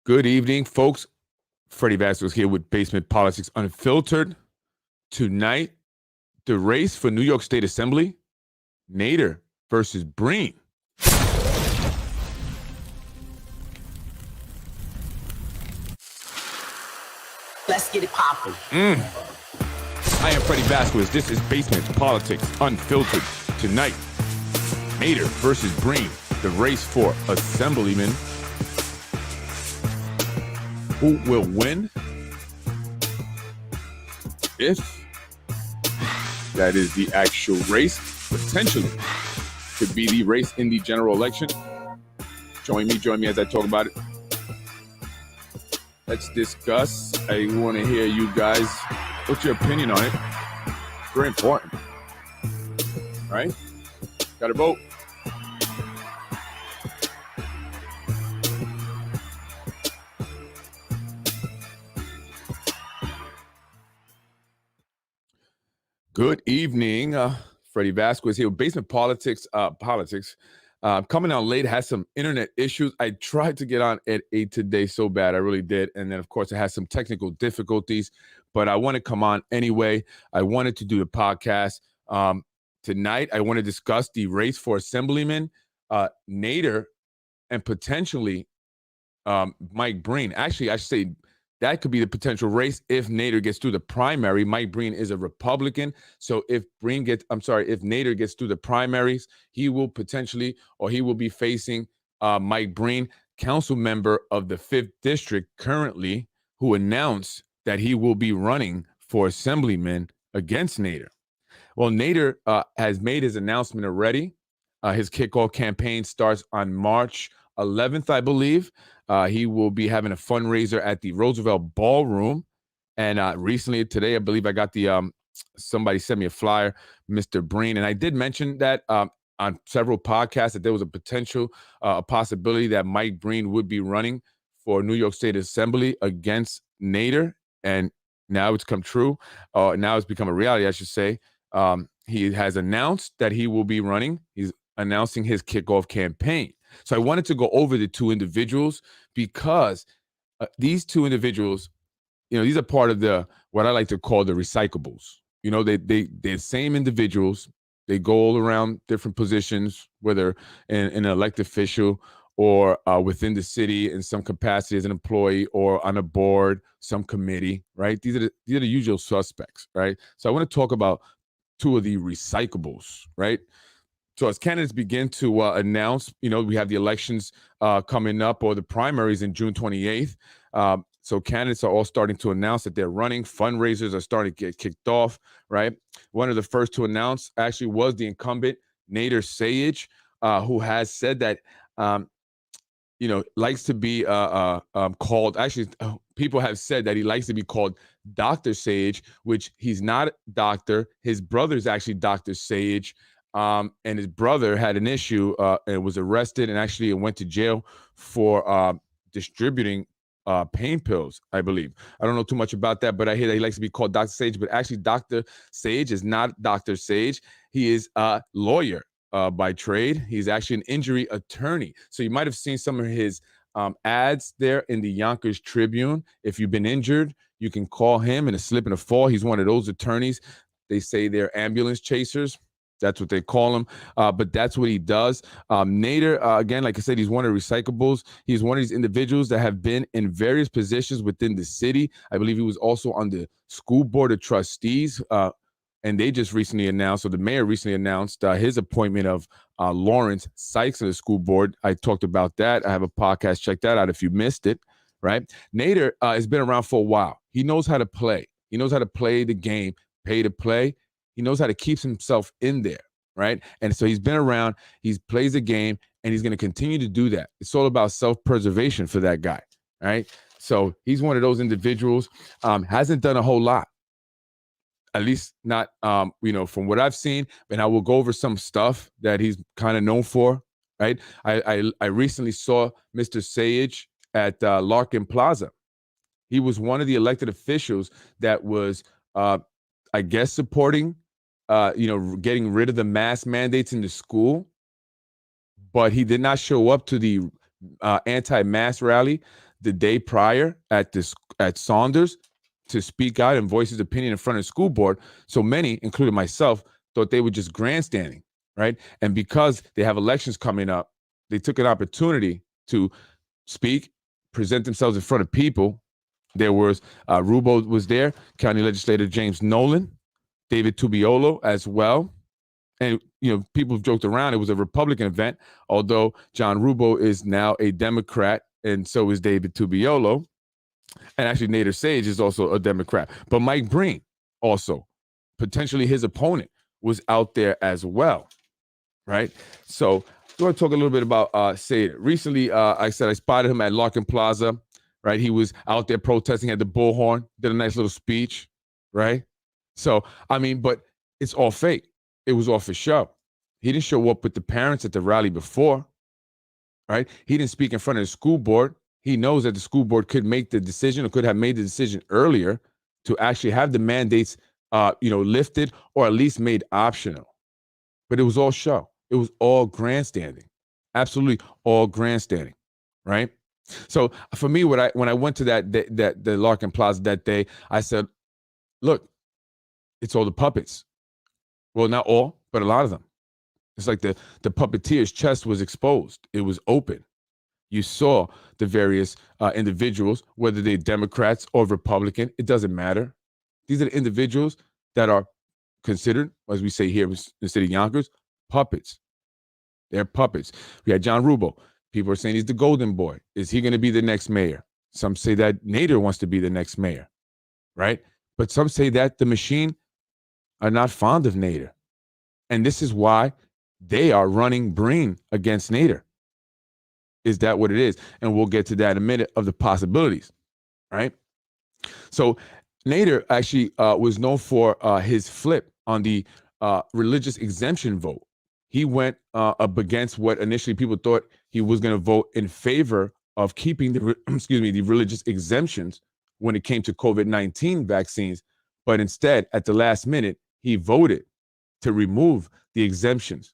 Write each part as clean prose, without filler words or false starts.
Good evening, folks. Freddie Vasquez here with Basement Politics Unfiltered. Tonight, the race for New York State Assembly, Nader versus Breen. Let's get it popping. I am Freddie Vasquez. This is Basement Politics Unfiltered. Tonight, Nader versus Breen, the race for Assemblyman. Who will win? If that is the actual race, potentially could be the race in the general election. Join me as I talk about it. Let's discuss. I want to hear you guys. What's your opinion on it? Very important. All right? Got to vote. Good evening. Freddie Vasquez here with Basement Politics. Coming out late, had some internet issues. I tried to get on at 8 today so bad. I really did. And then, of course, I had some technical difficulties, but I want to come on anyway. I wanted to do the podcast. Tonight, I want to discuss the race for Assemblyman, Nader, and potentially Mike Breen. Actually, I should say that could be the potential race if Nader gets through the primary. Mike Breen is a Republican. So if Nader gets through the primaries, he will be facing Mike Breen, council member of the 5th District currently, who announced that he will be running for Assemblyman against Nader. Well, Nader has made his announcement already. His kickoff campaign starts on March 11th, I believe. He will be having a fundraiser at the Roosevelt Ballroom. And recently, today, I believe I got the somebody sent me a flyer, Mr. Breen. And I did mention that on several podcasts that there was a potential, a possibility that Mike Breen would be running for New York State Assembly against Nader. And now it's come true. Now it's become a reality, I should say. He has announced that he will be running. He's announcing his kickoff campaign. So I wanted to go over the two individuals because these two individuals, these are part of what I like to call the recyclables. They're the same individuals. They go all around different positions, whether in an elected official or within the city in some capacity as an employee or on a board, some committee, right? These are the usual suspects, right? So I want to talk about two of the recyclables, right? So as candidates begin to announce, we have the elections coming up, or the primaries in June 28th. So candidates are all starting to announce that they're running. Fundraisers are starting to get kicked off, right? One of the first to announce actually was the incumbent, Nader Sayegh, who has said that, likes to be called, actually, people have said that he likes to be called Dr. Sayegh, which he's not a doctor. His brother's actually Dr. Sayegh. And his brother had an issue and was arrested and actually went to jail for distributing pain pills, I believe. I don't know too much about that, but I hear that he likes to be called Dr. Sayegh. But actually, Dr. Sayegh is not Dr. Sayegh. He is a lawyer by trade. He's actually an injury attorney. So you might have seen some of his ads there in the Yonkers Tribune. If you've been injured, you can call him in a slip and a fall. He's one of those attorneys. They say they're ambulance chasers. That's what they call him. But that's what he does. Nader, again, like I said, he's one of the recyclables. He's one of these individuals that have been in various positions within the city. I believe he was also on the school board of trustees. And they just recently announced, or the mayor recently announced his appointment of Lawrence Sykes to the school board. I talked about that. I have a podcast. Check that out if you missed it, right? Nader has been around for a while. He knows how to play. He knows how to play the game, pay to play. He knows how to keep himself in there, right? And so he's been around, he plays the game, and he's going to continue to do that. It's all about self-preservation for that guy, right? So he's one of those individuals, hasn't done a whole lot, at least not, from what I've seen. And I will go over some stuff that he's kind of known for, right? I recently saw Mr. Sayegh at Larkin Plaza. He was one of the elected officials that was, I guess, supporting getting rid of the mask mandates in the school, but he did not show up to the anti-mask rally the day prior at Saunders to speak out and voice his opinion in front of the school board. So many, including myself, thought they were just grandstanding, right? And because they have elections coming up, they took an opportunity to speak, present themselves in front of people. There was Rubo was there, County Legislator James Nolan, David Tubiolo as well. And, people have joked around. It was a Republican event, although John Rubo is now a Democrat, and so is David Tubiolo. And actually, Nader Sage is also a Democrat. But Mike Breen, also, potentially his opponent, was out there as well, right? So I want to talk a little bit about Sage. Recently, I said I spotted him at Larkin Plaza, right? He was out there protesting at the Bullhorn, did a nice little speech, right? So, but it's all fake. It was all for show. He didn't show up with the parents at the rally before, right? He didn't speak in front of the school board. He knows that the school board could make the decision or could have made the decision earlier to actually have the mandates, lifted or at least made optional. But it was all show. It was all grandstanding. Absolutely all grandstanding, right? So for me, when I went to the Larkin Plaza that day, I said, look, it's all the puppets. Well, not all, but a lot of them. It's like the puppeteer's chest was exposed. It was open. You saw the various individuals, whether they're Democrats or Republican, it doesn't matter. These are the individuals that are considered, as we say here in the city of Yonkers, puppets. They're puppets. We had John Rubo. People are saying he's the golden boy. Is he going to be the next mayor? Some say that Nader wants to be the next mayor, right? But some say that the machine are not fond of Nader. And this is why they are running Breen against Nader. Is that what it is? And we'll get to that in a minute of the possibilities, right? So Nader actually was known for his flip on the religious exemption vote. He went up against what initially people thought he was going to vote in favor of keeping the religious exemptions when it came to COVID-19 vaccines. But instead, at the last minute, he voted to remove the exemptions,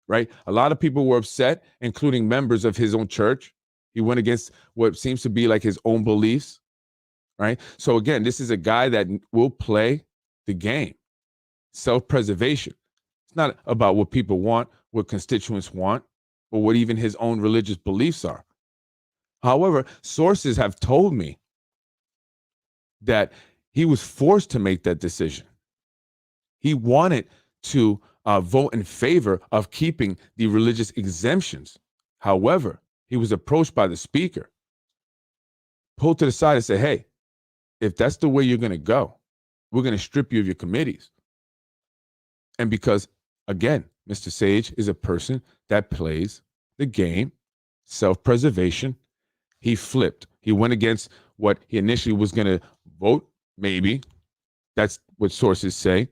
right? A lot of people were upset, including members of his own church. He went against what seems to be like his own beliefs, right? So again, this is a guy that will play the game, self-preservation. It's not about what people want, what constituents want, or what even his own religious beliefs are. However, sources have told me that he was forced to make that decision. He wanted to vote in favor of keeping the religious exemptions. However, he was approached by the speaker, pulled to the side and said, hey, if that's the way you're going to go, we're going to strip you of your committees. And because, again, Mr. Sage is a person that plays the game, self-preservation, he flipped. He went against what he initially was going to vote, maybe. That's what sources say.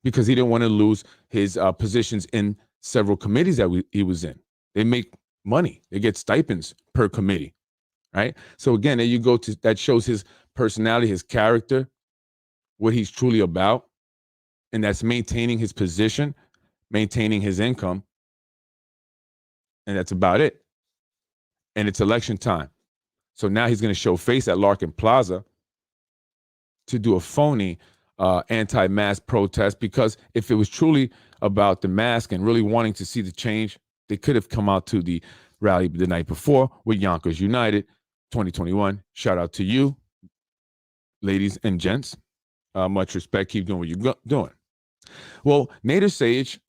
Because he didn't want to lose his positions in several committees that he was in. They make money. They get stipends per committee, right? So again, there you go. That shows his personality, his character, what he's truly about. And that's maintaining his position, maintaining his income. And that's about it. And it's election time. So now he's going to show face at Larkin Plaza to do a phony anti-mask protest, because if it was truly about the mask and really wanting to see the change, they could have come out to the rally the night before with Yonkers United 2021. Shout out to you, ladies and gents. Much respect. Keep doing what you're doing. Well, Nader Sage,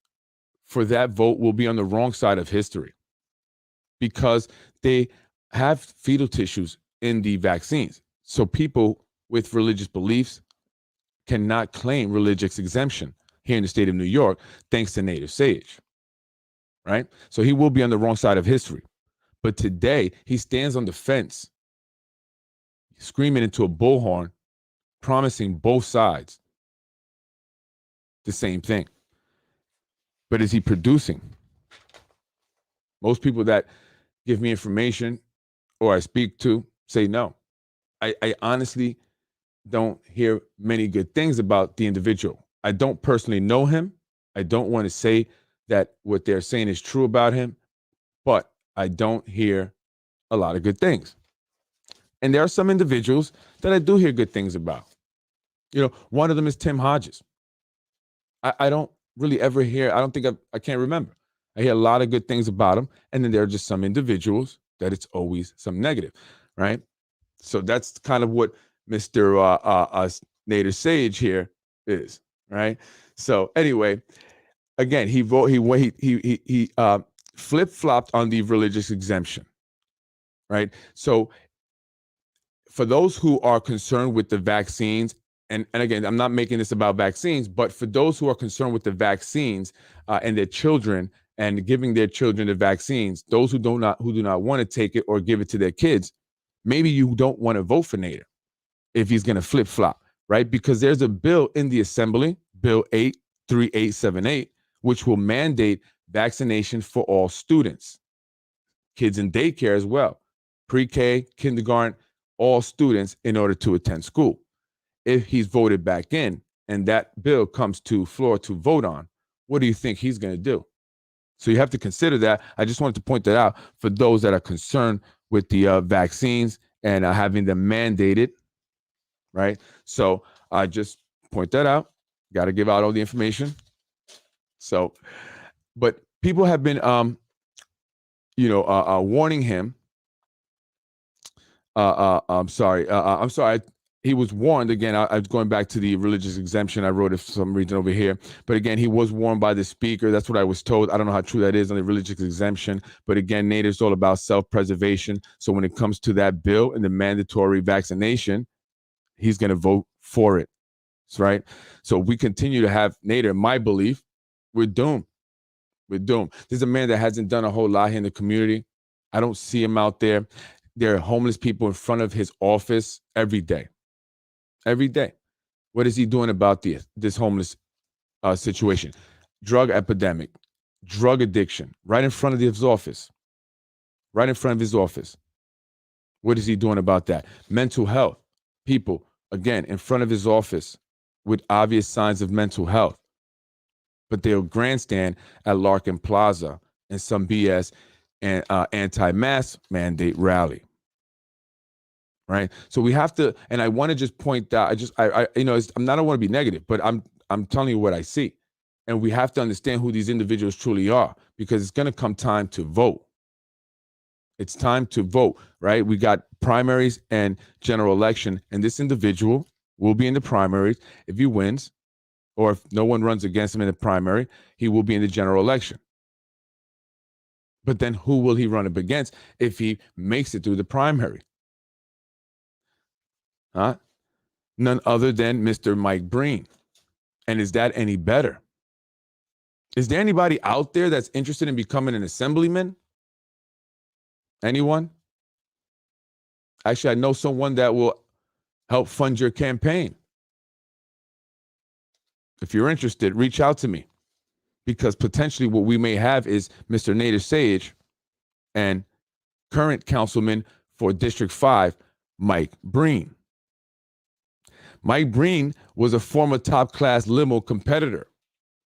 for that vote, will be on the wrong side of history because they have fetal tissues in the vaccines. So people with religious beliefs cannot claim religious exemption here in the state of New York, thanks to Nader Sage, right? So he will be on the wrong side of history. But today, he stands on the fence, screaming into a bullhorn, promising both sides the same thing. But is he producing? Most people that give me information or I speak to say no. I honestly don't hear many good things about the individual. I don't personally know him. I don't want to say that what they're saying is true about him, but I don't hear a lot of good things. And there are some individuals that I do hear good things about. One of them is Tim Hodges. I don't really ever hear, I can't remember. I hear a lot of good things about him. And then there are just some individuals that it's always some negative, right? So that's kind of what Mr. Nader Sage here is, right? So anyway, again, he flip-flopped on the religious exemption, right? So for those who are concerned with the vaccines, and again, I'm not making this about vaccines, but for those who are concerned with the vaccines and their children and giving their children the vaccines, those who do not want to take it or give it to their kids, maybe you don't want to vote for Nader if he's going to flip-flop, right? Because there's a bill in the Assembly, Bill 83878, which will mandate vaccination for all students, kids in daycare as well, pre-K, kindergarten, all students in order to attend school. If he's voted back in and that bill comes to floor to vote on, what do you think he's going to do? So you have to consider that. I just wanted to point that out for those that are concerned with the vaccines and having them mandated, right? So I just point that out. Got to give out all the information. So, but people have been, warning him. I'm sorry. He was warned again. I was going back to the religious exemption. I wrote it for some reason over here, but again, he was warned by the speaker. That's what I was told. I don't know how true that is on the religious exemption, but again, Nader's all about self-preservation. So when it comes to that bill and the mandatory vaccination, he's going to vote for it. That's right. So we continue to have Nader. In my belief, we're doomed. We're doomed. There's a man that hasn't done a whole lot here in the community. I don't see him out there. There are homeless people in front of his office every day. Every day. What is he doing about this homeless situation? Drug epidemic, drug addiction, right in front of his office. Right in front of his office. What is he doing about that? Mental health. People, again, in front of his office with obvious signs of mental health. But they'll grandstand at Larkin Plaza and some BS and anti-mask mandate rally. Right. So we have to, and I want to just point out, I don't want to be negative, but I'm telling you what I see. And we have to understand who these individuals truly are, because it's going to come time to vote. It's time to vote, right? We got primaries and general election, and this individual will be in the primaries. If he wins, or if no one runs against him in the primary, he will be in the general election. But then who will he run up against if he makes it through the primary? None other than Mr. Mike Breen. And is that any better? Is there anybody out there that's interested in becoming an assemblyman? Anyone? Actually, I know someone that will help fund your campaign. If you're interested, reach out to me, because potentially what we may have is Mr. Nader Sage and current councilman for District 5, Mike Breen. Mike Breen was a former top-class limo competitor.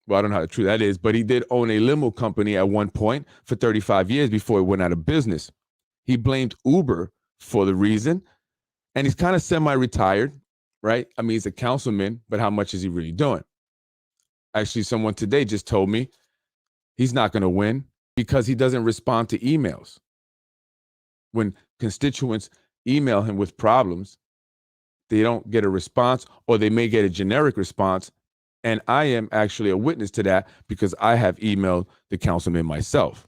Well, I don't know how true that is, but he did own a limo company at one point for 35 years before it went out of business. He blamed Uber for the reason, and he's kind of semi-retired, right? I mean, he's a councilman, but how much is he really doing? Actually, someone today just told me he's not going to win because he doesn't respond to emails. When constituents email him with problems, they don't get a response, or they may get a generic response. And I am actually a witness to that, because I have emailed the councilman myself.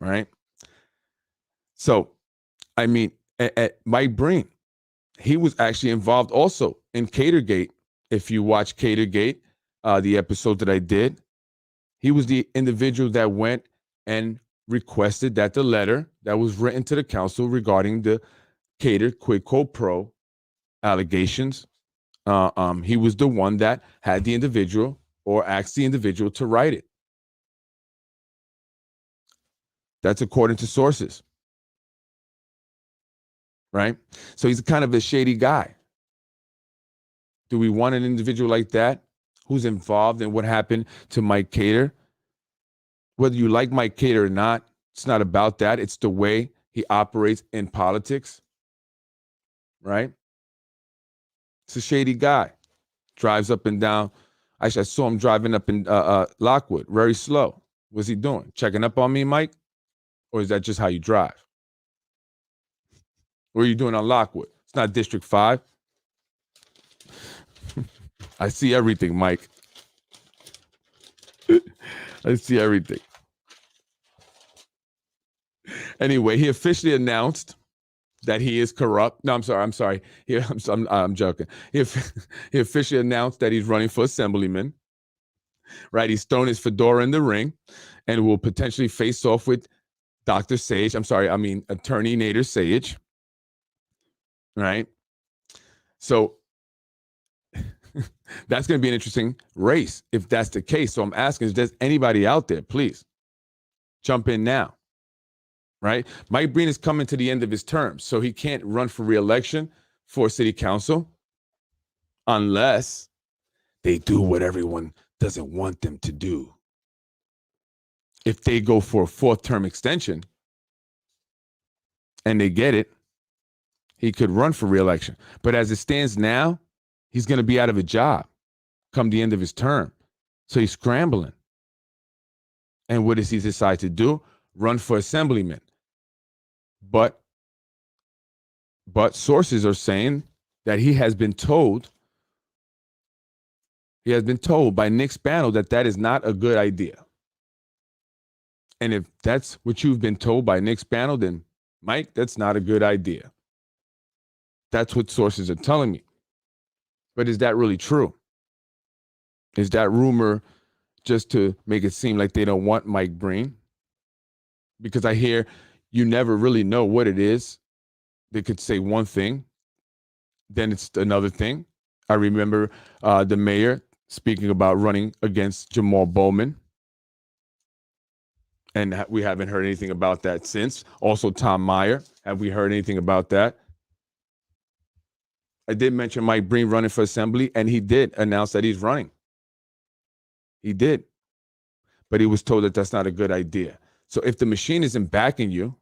Right? So, I mean, Mike Breen, he was actually involved also in Catergate. If you watch Catergate, the episode that I did, he was the individual that went and requested that the letter that was written to the council regarding the Cater quid pro quo allegations, he was the one that had the individual, or asked the individual to write it. That's according to sources. Right? So he's kind of a shady guy. Do we want an individual like that who's involved in what happened to Mike Cater? Whether you like Mike Cater or not, it's not about that. It's the way he operates in politics. right? It's a shady guy. Drives up and down. Actually, I saw him driving up in Lockwood, very slow. What's he doing? Checking up on me, Mike? Or is that just how you drive? What are you doing on Lockwood? It's not District 5. I see everything, Mike. I see everything. Anyway, he officially announced that he is corrupt. No, I'm sorry. I'm joking. He officially announced that he's running for Assemblyman. Right? He's thrown his fedora in the ring and will potentially face off with Dr. Sage. Attorney Nader Sage. Right? So that's going to be an interesting race if that's the case. So I'm asking, is there anybody out there, please jump in now? Right? Mike Breen is coming to the end of his term, so he can't run for re-election for city council unless they do what everyone doesn't want them to do. If they go for a 4th term extension and they get it, he could run for re-election. But as it stands now, he's going to be out of a job come the end of his term. So he's scrambling. And what does he decide to do? Run for Assemblyman. But sources are saying that he has been told by Nick Spano that is not a good idea. And if that's what you've been told by Nick Spano, then, Mike, that's not a good idea. That's what sources are telling me. But is that really true? Is that rumor just to make it seem like they don't want Mike Breen? Because I hear you never really know what it is. They could say one thing, then it's another thing. I remember the mayor speaking about running against Jamal Bowman. And we haven't heard anything about that since. Also, Tom Meyer. Have we heard anything about that? I did mention Mike Breen running for assembly, and he did announce that he's running. He did. But he was told that that's not a good idea. So if the machine isn't backing you,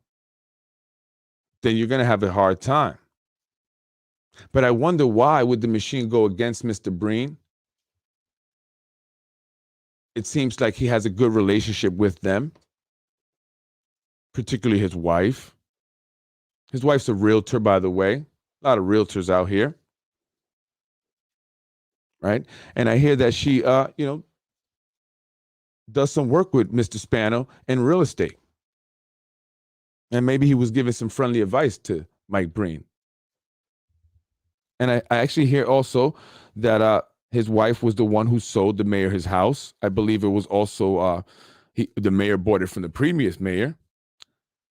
then you're going to have a hard time. But I wonder, why would the machine go against Mr. Breen? It seems like he has a good relationship with them, particularly his wife. His wife's a realtor, by the way. A lot of realtors out here. Right? And I hear that she, does some work with Mr. Spano in real estate. And maybe he was giving some friendly advice to Mike Breen. And I actually hear also that his wife was the one who sold the mayor his house. I believe it was also the mayor bought it from the previous mayor.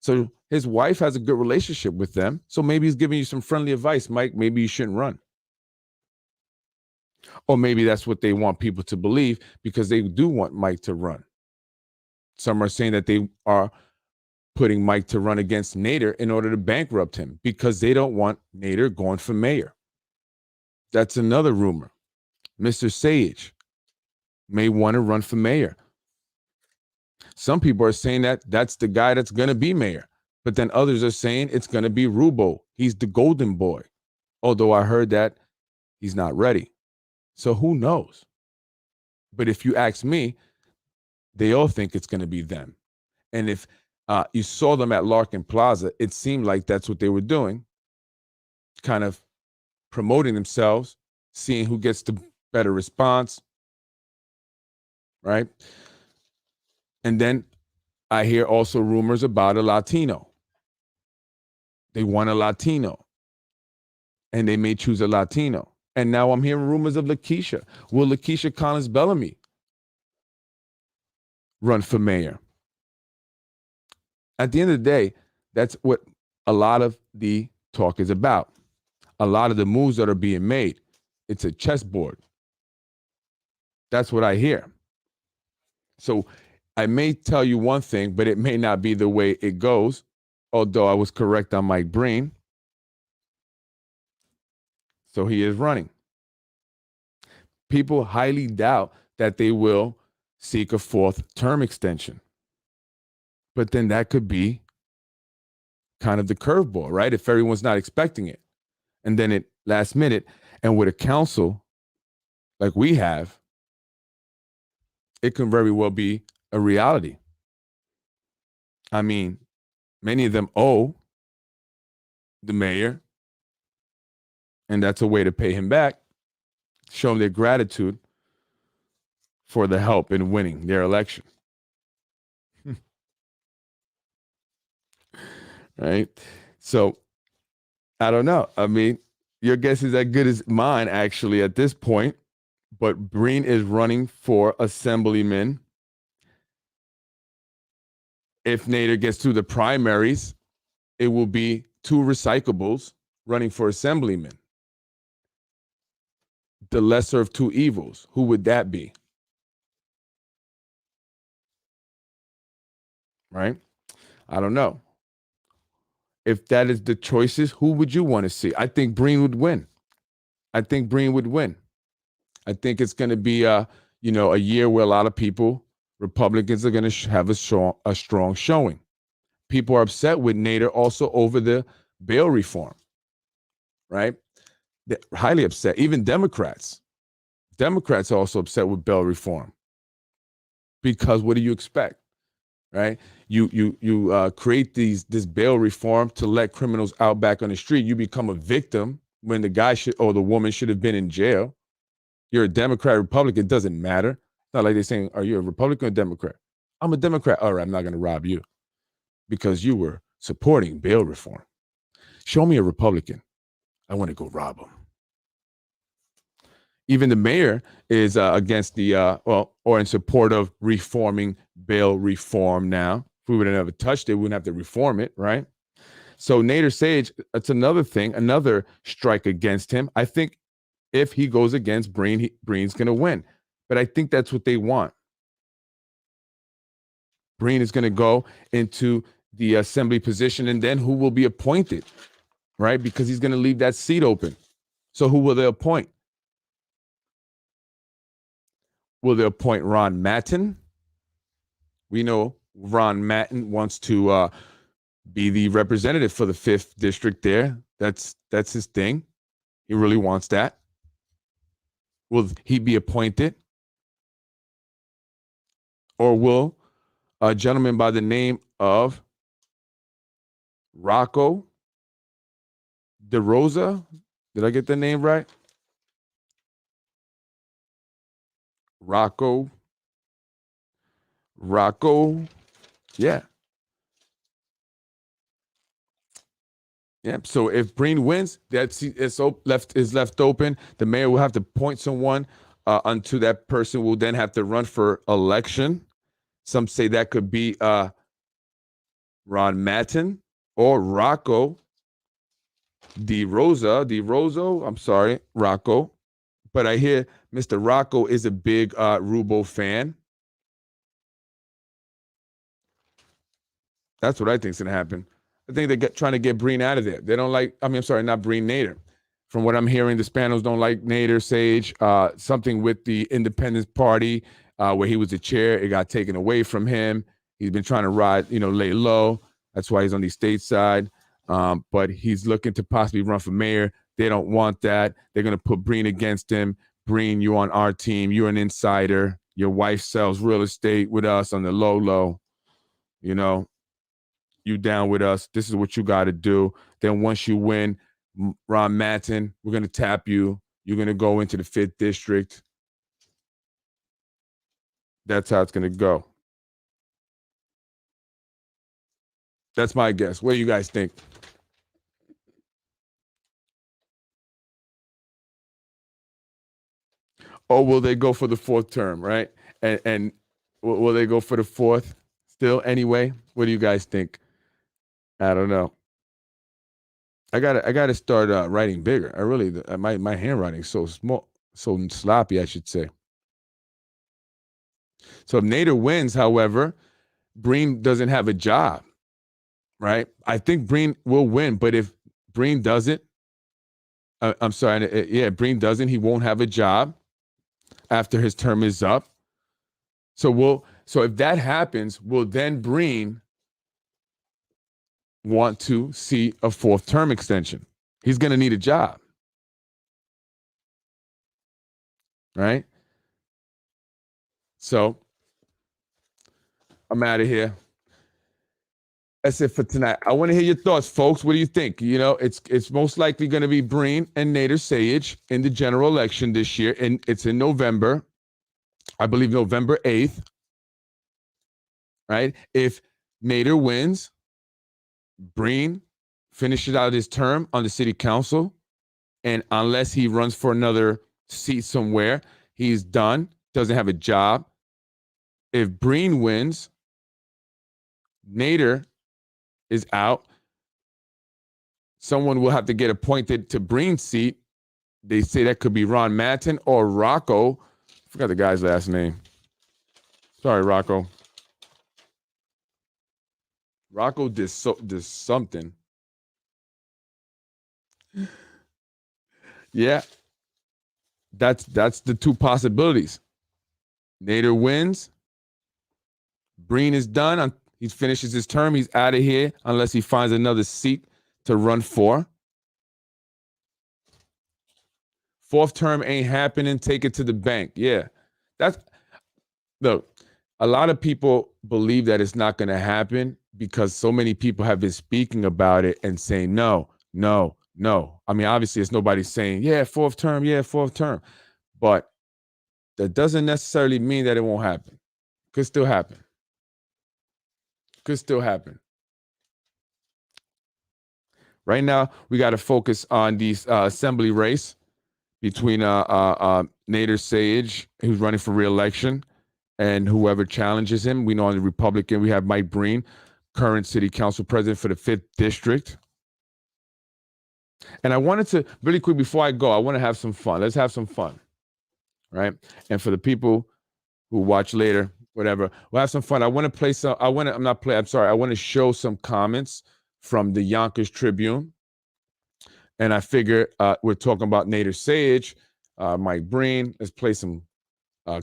So his wife has a good relationship with them. So maybe he's giving you some friendly advice, Mike. Maybe you shouldn't run. Or maybe that's what they want people to believe, because they do want Mike to run. Some are saying that they are putting Mike to run against Nader in order to bankrupt him, because they don't want Nader going for mayor. That's another rumor. Mr. Sage may want to run for mayor. Some people are saying that that's the guy that's going to be mayor. But then others are saying it's going to be Rubo. He's the golden boy. Although I heard that he's not ready. So who knows? But if you ask me, they all think it's going to be them. And if you saw them at Larkin Plaza, it seemed like that's what they were doing, kind of promoting themselves, seeing who gets the better response, right? And then I hear also rumors about a Latino. They want a Latino, and they may choose a Latino. And now I'm hearing rumors of Lakeisha. Will Lakeisha Collins Bellamy run for mayor? At the end of the day, that's what a lot of the talk is about. A lot of the moves that are being made, it's a chessboard. That's what I hear. So I may tell you one thing, but it may not be the way it goes, although I was correct on Mike Breen. So he is running. People highly doubt that they will seek a 4th term extension. But then that could be kind of the curveball, right? If everyone's not expecting it. and then at last minute, and with a council like we have, it can very well be a reality. I mean, many of them owe the mayor, and that's a way to pay him back, show him their gratitude for the help in winning their election. Right? So I don't know. I mean, your guess is as good as mine, actually, at this point. But Breen is running for Assemblyman. If Nader gets through the primaries, it will be two recyclables running for Assemblyman. The lesser of two evils. Who would that be? Right? I don't know. If that is the choices, who would you want to see? I think Breen would win. I think Breen would win. I think it's going to be a year where a lot of people, Republicans, are going to have a strong showing. People are upset with Nader also over the bail reform, right? They're highly upset. Even Democrats are also upset with bail reform, because what do you expect, right? You create this bail reform to let criminals out back on the street. You become a victim when the guy or the woman should have been in jail. You're a Democrat, Republican, it doesn't matter. It's not like they're saying, are you a Republican or Democrat? I'm a Democrat. All right, I'm not going to rob you because you were supporting bail reform. Show me a Republican. I want to go rob him. Even the mayor is against the, or in support of reforming bail reform now. If we would have never touched it, we wouldn't have to reform it, right? So Nader Sage, that's another thing, another strike against him. I think if he goes against Breen, Breen's going to win. But I think that's what they want. Breen is going to go into the assembly position, and then who will be appointed, right? Because he's going to leave that seat open. So who will they appoint? Will they appoint Ron Matten? We know Ron Matten wants to be the representative for the 5th district there. That's his thing. He really wants that. Will he be appointed? Or will a gentleman by the name of Rocco DeRosa, did I get the name right? Rocco, yeah. Yeah. So if Breen wins, that seat is left open. The mayor will have to appoint someone unto that person will then have to run for election. Some say that could be Ron Matten or Rocco DeRosa. I'm sorry, Rocco. But I hear Mr. Rocco is a big Rubo fan. That's what I think is going to happen. I think they're trying to get Breen out of there. They don't like, I'm sorry, not Breen, Nader. From what I'm hearing, the Spanos don't like Nader Sage. Something with the Independence Party where he was the chair, it got taken away from him. He's been trying to ride, lay low. That's why he's on the state side. But he's looking to possibly run for mayor. They don't want that. They're going to put Breen against him. Breen, you on our team. You're an insider. Your wife sells real estate with us on the low. You down with us. This is what you got to do. Then once you win, Ron Matten, we're going to tap you. You're going to go into the 5th district. That's how it's going to go. That's my guess. What do you guys think? Or will they go for the 4th term, right? And will they go for the 4th still anyway? What do you guys think? I don't know. I gotta start writing bigger. I really, my handwriting is so small, so sloppy, I should say. So if Nader wins, however, Breen doesn't have a job, right? I think Breen will win, but if Breen doesn't, I'm sorry, Breen doesn't, he won't have a job after his term is up. So if that happens, will then Breen want to see a 4th term extension? He's going to need a job. Right? So I'm out of here. That's it for tonight. I want to hear your thoughts, folks. What do you think? You know, it's most likely going to be Breen and Nader Sayage in the general election this year, and it's in November. I believe November 8th. Right? If Nader wins, Breen finishes out his term on the city council, and unless he runs for another seat somewhere, he's done. Doesn't have a job. If Breen wins, Nader is out. Someone will have to get appointed to Breen's seat. They say that could be Ron Manton or Rocco. I forgot the guy's last name. Sorry, Rocco. Rocco did something. Yeah. That's the two possibilities. Nader wins. Breen is done. He finishes his term. He's out of here unless he finds another seat to run for. Fourth term ain't happening. Take it to the bank. Yeah. Look, a lot of people believe that it's not going to happen because so many people have been speaking about it and saying, no. I mean, obviously, it's nobody saying, yeah, fourth term. But that doesn't necessarily mean that it won't happen. Could still happen. Right now, we got to focus on the assembly race between Nader Sayage, who's running for re-election, and whoever challenges him. We know on the Republican, we have Mike Breen, current city council president for the 5th district. And I wanted to, really quick before I go, I want to have some fun. Let's have some fun, right? And for the people who watch later, whatever, we'll have some fun. I want to play some, I want to show some comments from the Yonkers Tribune. And I figure we're talking about Nader Sayage, Mike Breen. Let's play some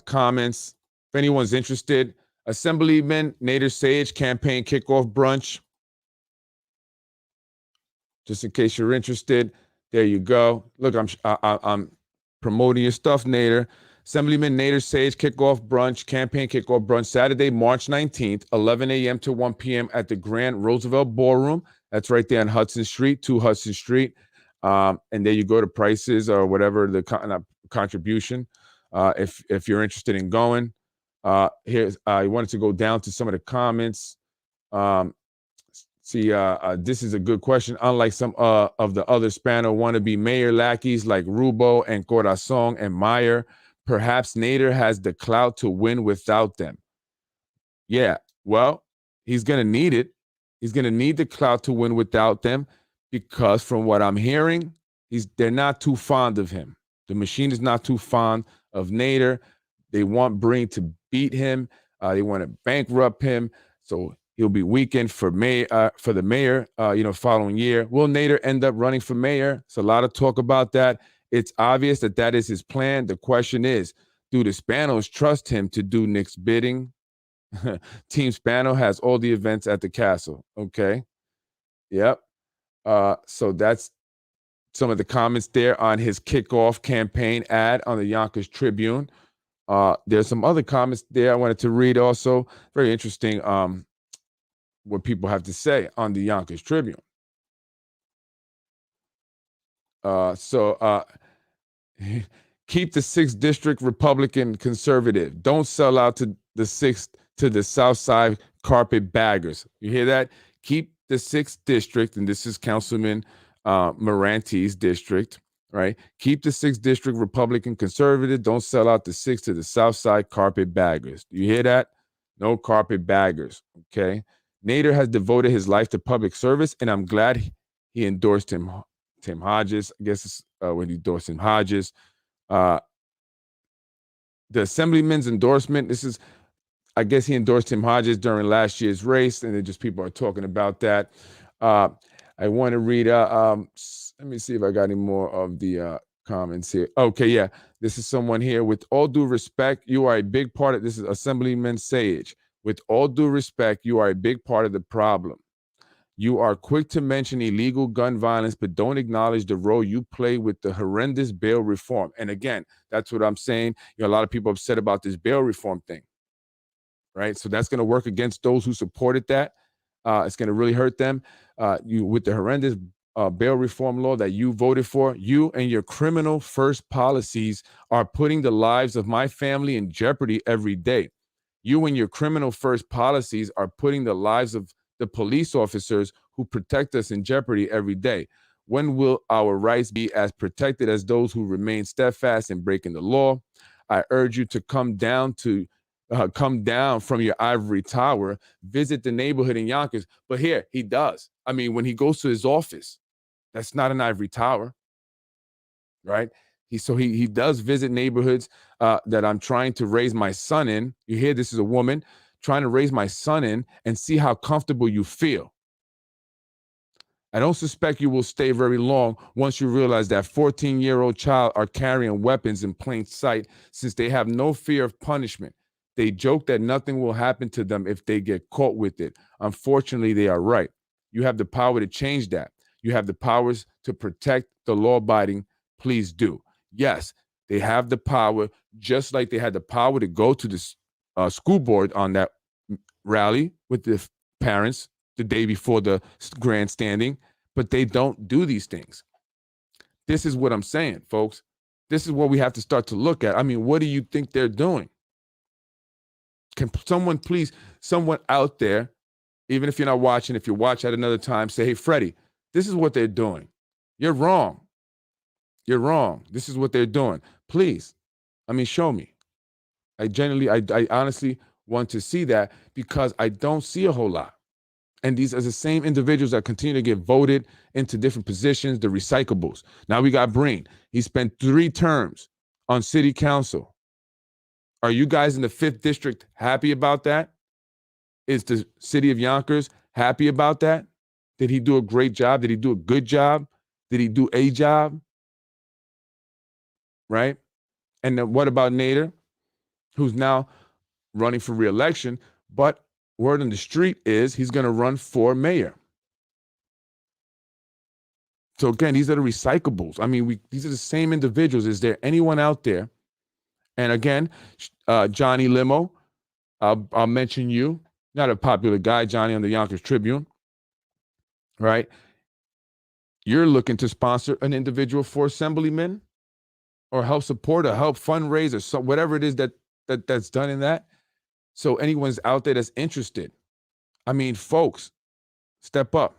comments. If anyone's interested, Assemblyman Nader Sayage campaign kickoff brunch. Just in case you're interested, there you go. Look, I'm promoting your stuff, Nader. Assemblyman Nader Sayage kickoff brunch, campaign kickoff brunch, Saturday, March 19th, 11 a.m. to 1 p.m. at the Grand Roosevelt Ballroom. That's right there on Hudson Street, 2 Hudson Street. And there you go to prices or whatever the contribution. If you're interested in going, here's I wanted to go down to some of the comments. This is a good question. Unlike some of the other Spano wannabe mayor lackeys like Rubo and Corazon and Meyer, perhaps Nader has the clout to win without them. Yeah, well, he's going to need it. He's going to need the clout to win without them because from what I'm hearing, they're not too fond of him. The machine is not too fond of Nader. They want Breen to beat him. They want to bankrupt him. So he'll be weakened for the mayor, following year. Will Nader end up running for mayor? It's a lot of talk about that. It's obvious that is his plan. The question is, do the Spanos trust him to do Nick's bidding? Team Spano has all the events at the castle. Okay. Yep. So that's some of the comments there on his kickoff campaign ad on the Yonkers Tribune. There's some other comments there I wanted to read also. Very interesting what people have to say on the Yonkers Tribune. Keep the 6th district Republican conservative. Don't sell out to the 6th to the South Side carpetbaggers. You hear that? Keep the 6th district, and this is Councilman Moranti's district, right? Keep the 6th district Republican conservative. Don't sell out the 6th to the South Side carpetbaggers. You hear that? No carpetbaggers, okay? Nader has devoted his life to public service, and I'm glad he endorsed Tim Hodges. I guess it's when he endorsed Tim Hodges. The Assemblyman's endorsement, I guess he endorsed Tim Hodges during last year's race, and then just people are talking about that. I want to read, let me see if I got any more of the comments here. Okay, yeah, this is someone here. With all due respect, you are a big part of, this is Assemblyman Sayage. With all due respect, you are a big part of the problem. You are quick to mention illegal gun violence, but don't acknowledge the role you play with the horrendous bail reform. And again, that's what I'm saying. A lot of people are upset about this bail reform thing, right? So that's going to work against those who supported that. It's going to really hurt them. You with the horrendous bail reform law that you voted for, you and your criminal first policies are putting the lives of my family in jeopardy every day. You and your criminal first policies are putting the lives of the police officers who protect us in jeopardy every day. When will our rights be as protected as those who remain steadfast in breaking the law? I urge you to come down from your ivory tower, visit the neighborhood in Yonkers. But here, he does. I mean, when he goes to his office, that's not an ivory tower, right? He does visit neighborhoods that I'm trying to raise my son in. You hear, this is a woman trying to raise my son in, and see how comfortable you feel. I don't suspect you will stay very long once you realize that 14-year-old child are carrying weapons in plain sight, since they have no fear of punishment. They joke that nothing will happen to them if they get caught with it. Unfortunately, they are right. You have the power to change that. You have the powers to protect the law-abiding. Please do. Yes, they have the power, just like they had the power to go to the school board on that rally with the parents the day before the grandstanding, but they don't do these things. This is what I'm saying, folks. This is what we have to start to look at. I mean, what do you think they're doing? Can someone please, someone out there, even if you're not watching, if you watch at another time, say, hey, Freddie, this is what they're doing. You're wrong. You're wrong. This is what they're doing. Please, I mean, show me. I honestly want to see that, because I don't see a whole lot. And these are the same individuals that continue to get voted into different positions, the recyclables. Now we got Breen. He spent 3 terms on city council. Are you guys in the 5th district happy about that? Is the city of Yonkers happy about that? Did he do a great job? Did he do a good job? Did he do a job? Right? And then what about Nader, who's now running for re-election, but word on the street is he's going to run for mayor. So again, these are the recyclables. I mean, these are the same individuals. Is there anyone out there? And again, Johnny Limo, I'll mention you. Not a popular guy, Johnny, on the Yonkers Tribune, right? You're looking to sponsor an individual for Assemblyman, or help support, or help fundraise, or so, whatever it is that's done in that. So anyone's out there that's interested, I mean, folks, step up.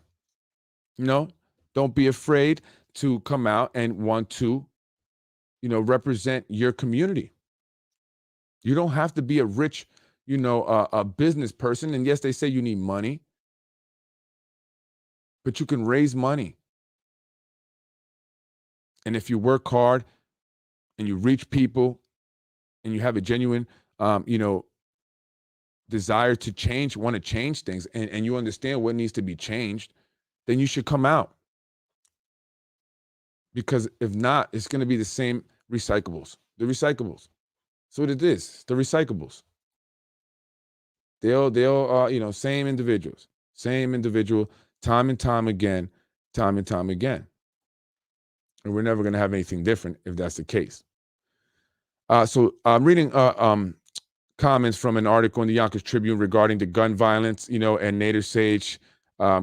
Don't be afraid to come out and want to, represent your community. You don't have to be a rich, a business person. And yes, they say you need money, but you can raise money. And if you work hard and you reach people and you have a genuine, desire to change, want to change things, and you understand what needs to be changed, then you should come out. Because if not, it's going to be the same recyclables. The recyclables. So what it is, the recyclables. They'll same individuals, same individual, time and time again. And we're never going to have anything different if that's the case. So I'm reading comments from an article in the Yonkers Tribune regarding the gun violence, and Nader Sage,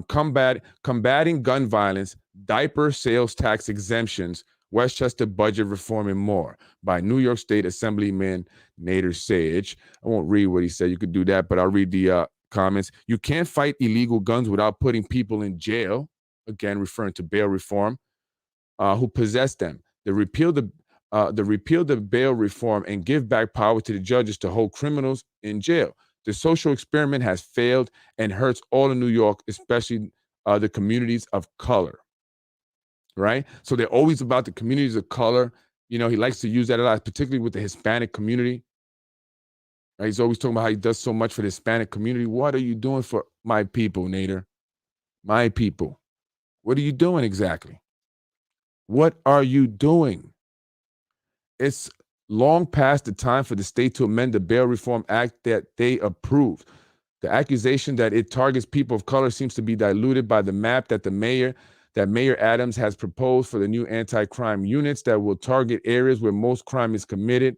combating gun violence, diaper sales tax exemptions, Westchester budget reform, and more, by New York State Assemblyman Nader Sage. I won't read what he said. You could do that, but I'll read the comments. You can't fight illegal guns without putting people in jail, again, referring to bail reform, who possess them. The repeal the bail reform and give back power to the judges to hold criminals in jail. The social experiment has failed and hurts all of New York, especially the communities of color. Right? So they're always about the communities of color. He likes to use that a lot, particularly with the Hispanic community. Right? He's always talking about how he does so much for the Hispanic community. What are you doing for my people, Nader? My people. What are you doing exactly? What are you doing? It's long past the time for the state to amend the Bail Reform Act that they approved. The accusation that it targets people of color seems to be diluted by the map that Mayor Adams has proposed for the new anti-crime units that will target areas where most crime is committed.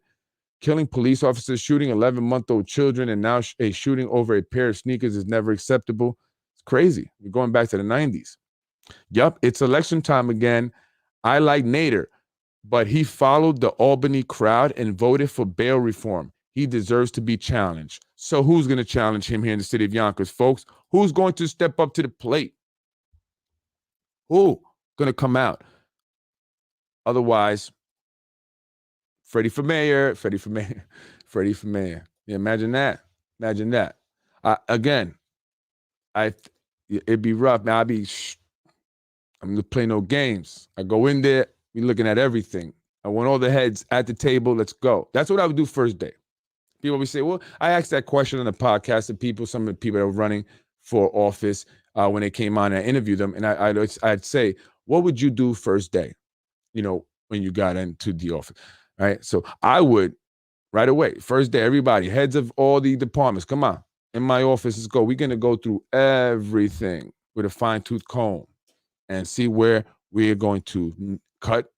Killing police officers, shooting 11-month-old children, and now a shooting over a pair of sneakers is never acceptable. It's crazy. We're going back to the 90s. Yup, it's election time again. I like Nader, but he followed the Albany crowd and voted for bail reform. He deserves to be challenged. So who's going to challenge him here in the city of Yonkers, folks? Who's going to step up to the plate? Who going to come out? Otherwise, Freddie for mayor. Yeah, imagine that. It'd be rough. Now I'm going to play no games. I go in there, we looking at everything. I want all the heads at the table. Let's go. That's what I would do first day. People always say, well, I asked that question on the podcast to some of the people that were running for office when they came on and I interviewed them. And I'd say, what would you do first day, when you got into the office, right? So I would, right away, first day, everybody, heads of all the departments, come on, in my office, let's go. We're going to go through everything with a fine-tooth comb and see where we're going to cut,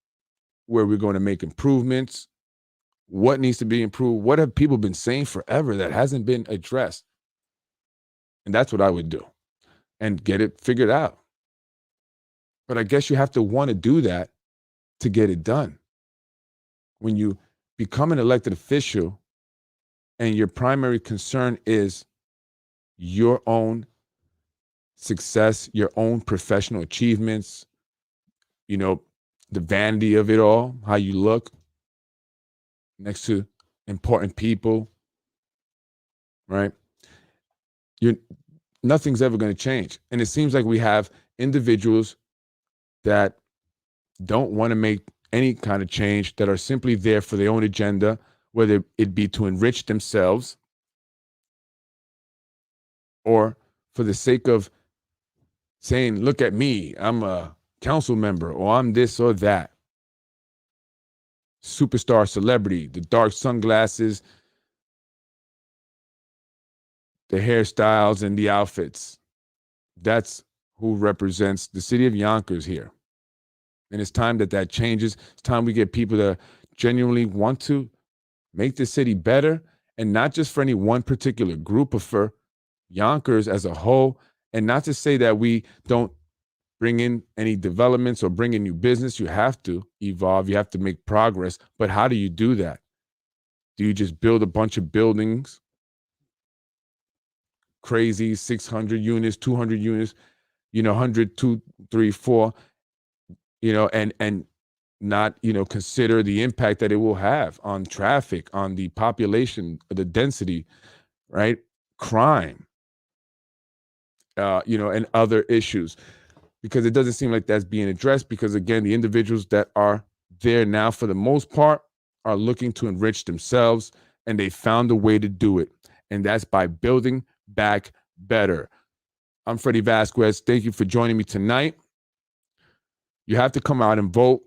where we're going to make improvements, what needs to be improved, what have people been saying forever that hasn't been addressed. And that's what I would do and get it figured out. But I guess you have to want to do that to get it done. When you become an elected official and your primary concern is your own success, your own professional achievements, the vanity of it all, how you look next to important people, right? Nothing's ever going to change. And it seems like we have individuals that don't want to make any kind of change, that are simply there for their own agenda, whether it be to enrich themselves or for the sake of saying, look at me, I'm a council member, or I'm this or that. Superstar celebrity, the dark sunglasses, the hairstyles, and the outfits. That's who represents the city of Yonkers here. And it's time that changes. It's time we get people that genuinely want to make the city better, and not just for any one particular group, but for Yonkers as a whole. And not to say that we don't bring in any developments or bring in new business. You have to evolve. You have to make progress. But how do you do that? Do you just build a bunch of buildings? Crazy 600 units, 200 units, 100, 2, 3, 4, and not, consider the impact that it will have on traffic, on the population, the density, right? Crime, and other issues, because it doesn't seem like that's being addressed, because again, the individuals that are there now, for the most part, are looking to enrich themselves, and they found a way to do it. And that's by building back better. I'm Freddie Vasquez. Thank you for joining me tonight. You have to come out and vote.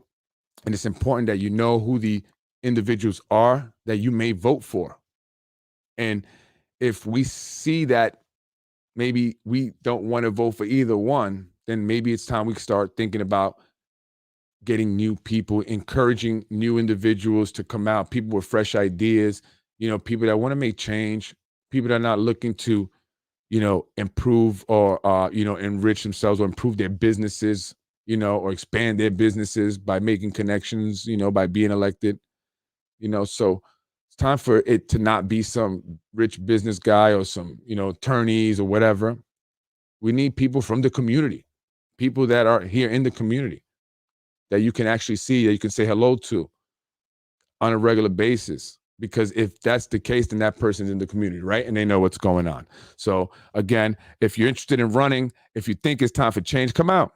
And it's important that you know who the individuals are that you may vote for. And if we see that maybe we don't want to vote for either one, then maybe it's time we start thinking about getting new people, encouraging new individuals to come out, people with fresh ideas, people that want to make change, people that are not looking to, improve or, enrich themselves or improve their businesses, or expand their businesses by making connections, by being elected, so it's time for it to not be some rich business guy or some, attorneys or whatever. We need people from the community, people that are here in the community that you can actually see, that you can say hello to on a regular basis. Because if that's the case, then that person's in the community, right? And they know what's going on. So again, if you're interested in running, if you think it's time for change, come out.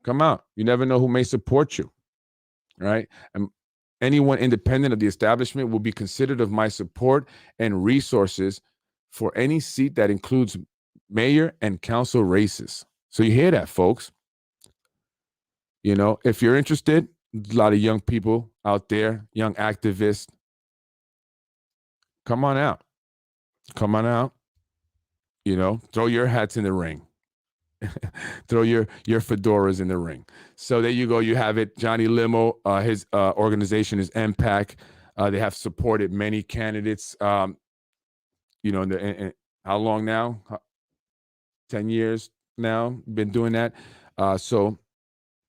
Come out. You never know who may support you, right? And anyone independent of the establishment will be considered of my support and resources for any seat that includes mayor and council races. So you hear that, folks. If you're interested, a lot of young people out there, young activists, come on out. Come on out. throw your hats in the ring. Throw your fedoras in the ring. So there you go. You have it. Johnny Limo, his organization is MPAC. They have supported many candidates. How long now? 10 years now. Been doing that. So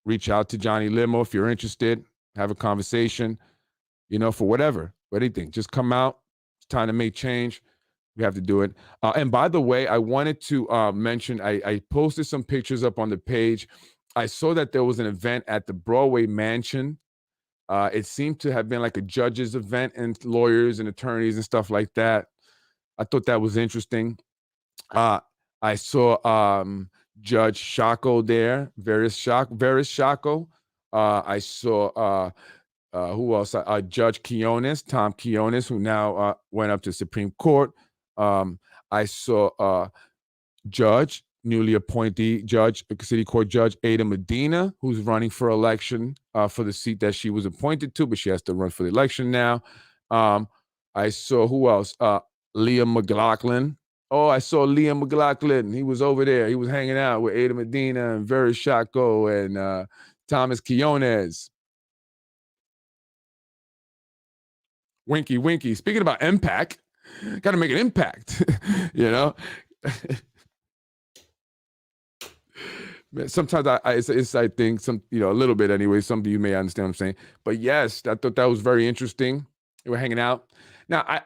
reach out to Johnny Limo if you're interested. Have a conversation. For whatever, anything. Just come out. It's time to make change. We have to do it. And by the way, I wanted to mention, I posted some pictures up on the page. I saw that there was an event at the Broadway Mansion. It seemed to have been like a judges event and lawyers and attorneys and stuff like that. I thought that was interesting. I saw Judge Shako there, Veris Shako. I saw who else? Judge Quiones, Tom Quiones, who now went up to Supreme Court. I saw newly appointed judge, city court judge Ada Medina, who's running for election for the seat that she was appointed to, but she has to run for the election now. I saw who else? Liam McLaughlin. Oh, I saw Liam McLaughlin. He was over there. He was hanging out with Ada Medina and Veris Shako and Thomas Quiones. Winky, winky. Speaking about impact, got to make an impact, Sometimes I think a little bit anyway. Some of you may understand what I'm saying. But yes, I thought that was very interesting. They were hanging out. Now, I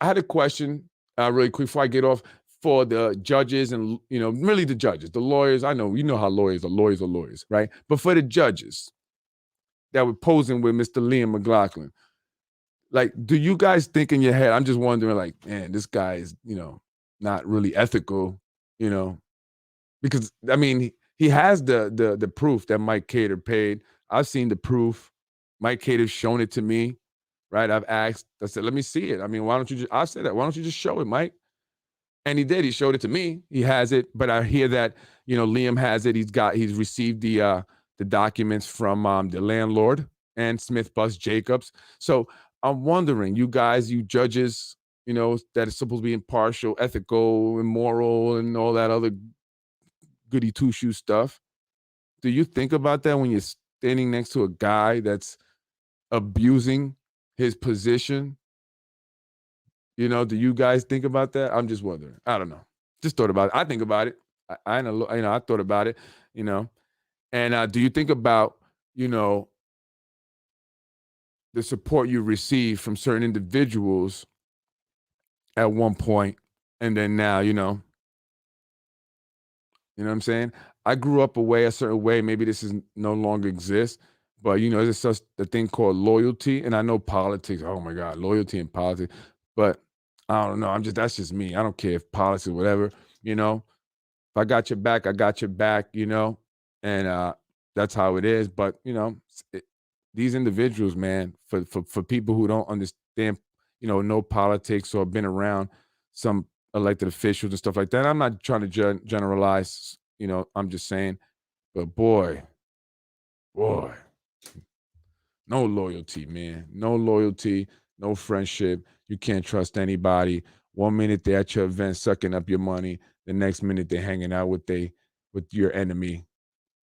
had a question really quick before I get off for the judges and, really the judges, the lawyers. I know, how lawyers are lawyers, right? But for the judges that were posing with Mr. Liam McLaughlin, like, do you guys think in your head, I'm just wondering, like, man, this guy is, not really ethical, because, I mean, he has the proof that Mike Cater paid. I've seen the proof. Mike Cater's shown it to me, right? I've asked, I said, let me see it. I mean, I said that, why don't you just show it, Mike? And he did. He showed it to me. He has it. But I hear that, Liam has it. He's received the documents from the landlord and Smith Bus Jacobs. So I'm wondering, you guys, you judges, that is supposed to be impartial, ethical, immoral, and all that other goody two-shoe stuff. Do you think about that when you're standing next to a guy that's abusing his position? Do you guys think about that? I'm just wondering. I don't know. Just thought about it. I think about it. I thought about it, And do you think about, the support you receive from certain individuals at one point, and then now, you know what I'm saying? I grew up a certain way. Maybe this is no longer exists, but there's such a thing called loyalty. And I know politics. Oh my God, loyalty and politics. But I don't know. That's just me. I don't care if politics or whatever. If I got your back, I got your back. And that's how it is. But these individuals, man, for people who don't understand, know politics or been around some elected officials and stuff like that. I'm not trying to generalize, I'm just saying, but boy, no loyalty, man. No loyalty, no friendship. You can't trust anybody. 1 minute they're at your event sucking up your money. The next minute they're hanging out with your enemy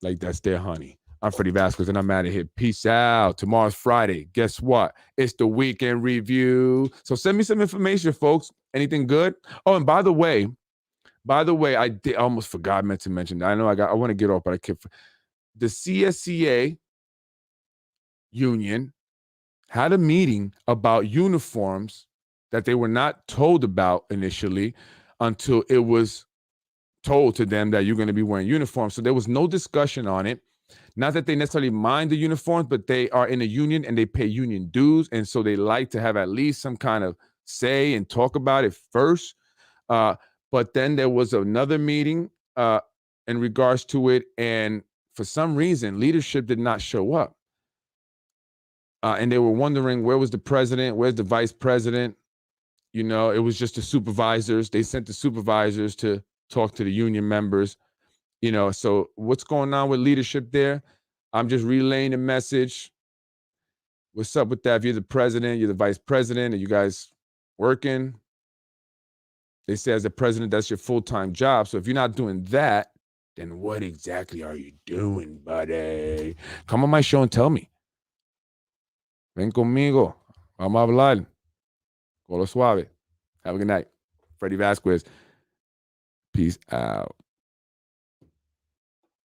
like that's their honey. I'm Freddie Vasquez, and I'm out of here. Peace out. Tomorrow's Friday. Guess what? It's the weekend review. So send me some information, folks. Anything good? Oh, and by the way, I almost forgot. I meant to mention that. I know I want to get off, but I can't. The CSCA union had a meeting about uniforms that they were not told about initially until it was told to them that you're going to be wearing uniforms. So there was no discussion on it. Not that they necessarily mind the uniforms, but they are in a union and they pay union dues. And so they like to have at least some kind of say and talk about it first. But then there was another meeting in regards to it. And for some reason, leadership did not show up. And they were wondering, where was the president? Where's the vice president? It was just the supervisors. They sent the supervisors to talk to the union members. So what's going on with leadership there? I'm just relaying the message. What's up with that? If you're the president, you're the vice president, are you guys working? They say as a president, that's your full-time job. So if you're not doing that, then what exactly are you doing, buddy? Come on my show and tell me. Ven conmigo. Vamos a hablar. Colo suave. Have a good night. Freddie Vasquez. Peace out.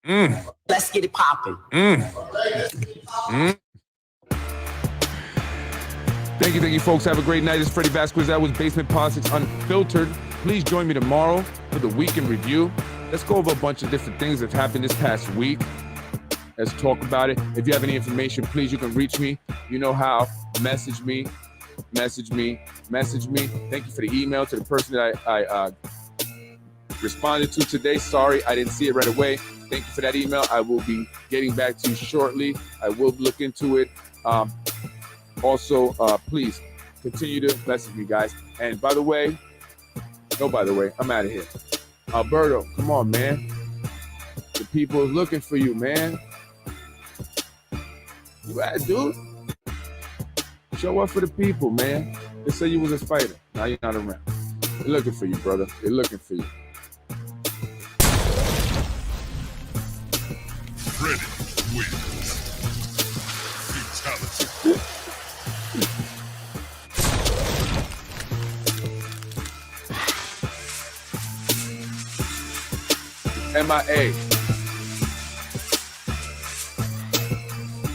Let's get it popping. Thank you, folks. Have a great night. It's Freddie Vasquez. That was Basement Politics Unfiltered. Please join me tomorrow for the weekend review. Let's go over a bunch of different things that happened this past week. Let's talk about it. If you have any information, please, you can reach me. You know how. Message me. Thank you for the email to the person that I responded to today. Sorry, I didn't see it right away. Thank you for that email. I will be getting back to you shortly. I will look into it. Also, please continue to message me, guys. And by the way, I'm out of here. Alberto, come on, man. The people is looking for you, man. You bad, dude. Show up for the people, man. They say you was a fighter. Now you're not around. They're looking for you, brother. They're looking for you. Freddie wins. Fatality. MIA.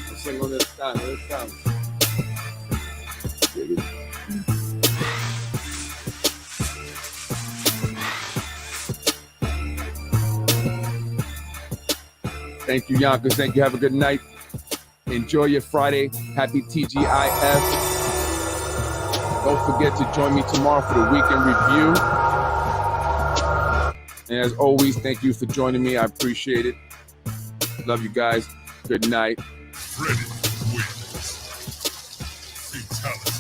Let's sing on this time. Thank you, Yonkers. Thank you. Have a good night. Enjoy your Friday. Happy TGIF. Don't forget to join me tomorrow for the weekend review. And as always, thank you for joining me. I appreciate it. Love you guys. Good night. Freddie wins. Fatality.